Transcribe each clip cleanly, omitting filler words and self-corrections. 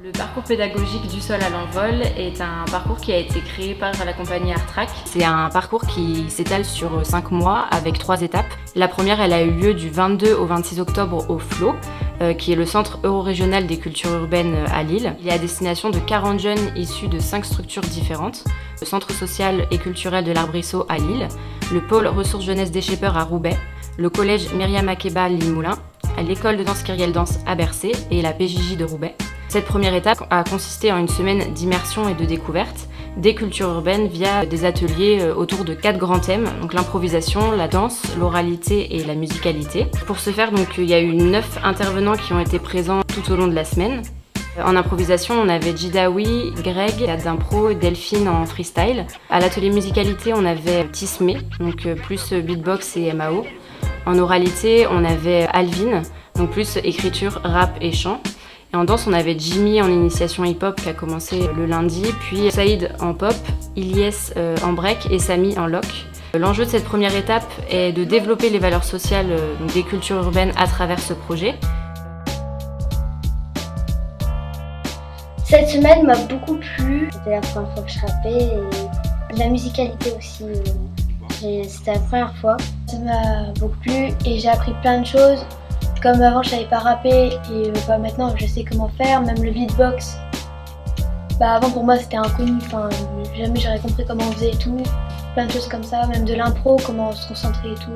Le parcours pédagogique du sol à l'envol est un parcours qui a été créé par la compagnie Artrac. C'est un parcours qui s'étale sur 5 mois avec 3 étapes. La première, elle a eu lieu du 22 au 26 octobre au FLO, qui est le centre euro-régional des cultures urbaines à Lille. Il est à destination de 40 jeunes issus de 5 structures différentes. Le centre social et culturel de l'Arbrisseau à Lille, le pôle ressources jeunesse des Shapers à Roubaix, le collège Myriam Makeba Limoulin, l'école de danse Kyrielle Danse à Bercé et la PJJ de Roubaix. Cette première étape a consisté en une semaine d'immersion et de découverte des cultures urbaines via des ateliers autour de 4 grands thèmes, donc l'improvisation, la danse, l'oralité et la musicalité. Pour ce faire, donc, il y a eu 9 intervenants qui ont été présents tout au long de la semaine. En improvisation, on avait Jidawi, Greg, d'impro, Delphine en freestyle. À l'atelier musicalité, on avait Tismé, donc plus beatbox et MAO. En oralité, on avait Alvin, donc plus écriture, rap et chant. Et en danse, on avait Jimmy en initiation hip-hop qui a commencé le lundi, puis Saïd en pop, Ilyes en break et Samy en lock. L'enjeu de cette première étape est de développer les valeurs sociales donc des cultures urbaines à travers ce projet. Cette semaine m'a beaucoup plu. C'était la première fois que je rappais et la musicalité aussi. C'était la première fois. Ça m'a beaucoup plu et j'ai appris plein de choses. Comme avant je savais pas rapper et maintenant je sais comment faire, même le beatbox. Avant pour moi c'était inconnu, jamais j'aurais compris comment on faisait et tout. Plein de choses comme ça, même de l'impro, comment se concentrer et tout.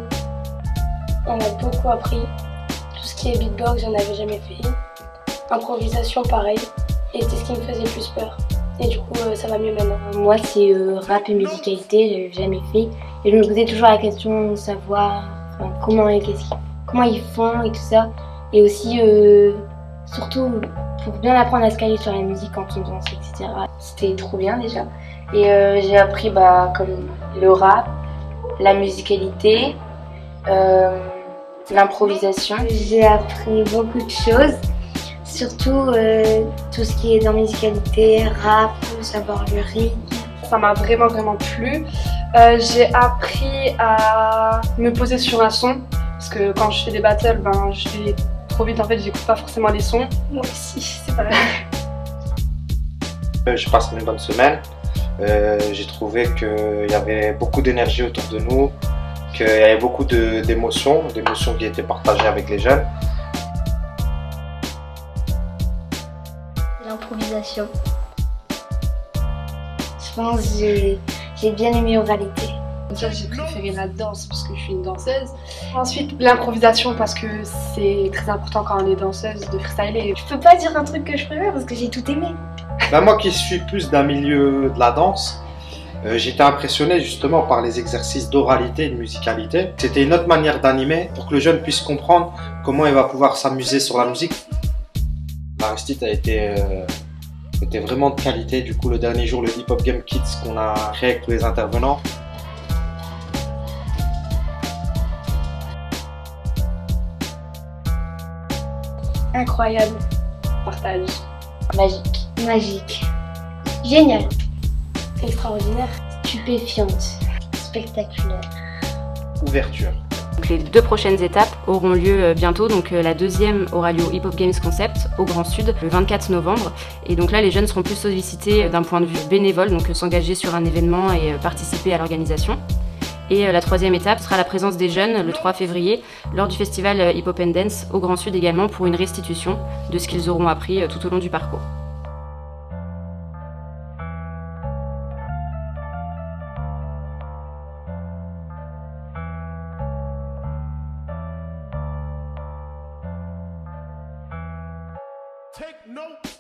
On a beaucoup appris. Tout ce qui est beatbox j'en avais jamais fait. Improvisation pareil. Et c'était ce qui me faisait le plus peur. Et du coup ça va mieux maintenant. Moi c'est rap et musicalité, j'avais jamais fait. Et je me posais toujours la question de savoir comment ils font et tout ça. Et aussi, surtout, pour bien apprendre à se caler sur la musique quand on danse, etc. C'était trop bien déjà. Et j'ai appris comme le rap, la musicalité, l'improvisation. J'ai appris beaucoup de choses, surtout tout ce qui est dans musicalité, rap, savoir le rythme. Ça m'a vraiment plu. J'ai appris à me poser sur un son. Parce que quand je fais des battles, je vais trop vite, en fait, j'écoute pas forcément les sons. Moi aussi, c'est pas la même. J'ai passé une bonne semaine. J'ai trouvé qu'il y avait beaucoup d'énergie autour de nous, qu'il y avait beaucoup d'émotions qui étaient partagées avec les jeunes. L'improvisation. Je pense que j'ai bien aimé l'oralité. Déjà j'ai préféré la danse parce que je suis une danseuse. Ensuite l'improvisation parce que c'est très important quand on est danseuse de freestyler. Je peux pas dire un truc que je préfère parce que j'ai tout aimé. Moi qui suis plus d'un milieu de la danse, j'étais impressionné justement par les exercices d'oralité et de musicalité. C'était une autre manière d'animer pour que le jeune puisse comprendre comment il va pouvoir s'amuser sur la musique. L'Aristide a été vraiment de qualité. Du coup le dernier jour, le Hip Hop Game Kids qu'on a créé avec tous les intervenants. Incroyable. Partage. Magique. Génial. Extraordinaire. Stupéfiante. Spectaculaire. Ouverture. Donc les 2 prochaines étapes auront lieu bientôt. Donc la deuxième aura lieu au Hip Hop Games Concept au Grand Sud le 24 novembre. Et donc là les jeunes seront plus sollicités d'un point de vue bénévole, donc s'engager sur un événement et participer à l'organisation. Et la 3e étape sera la présence des jeunes le 3 février lors du festival Hip Hop and Dance au Grand Sud également pour une restitution de ce qu'ils auront appris tout au long du parcours. Take note.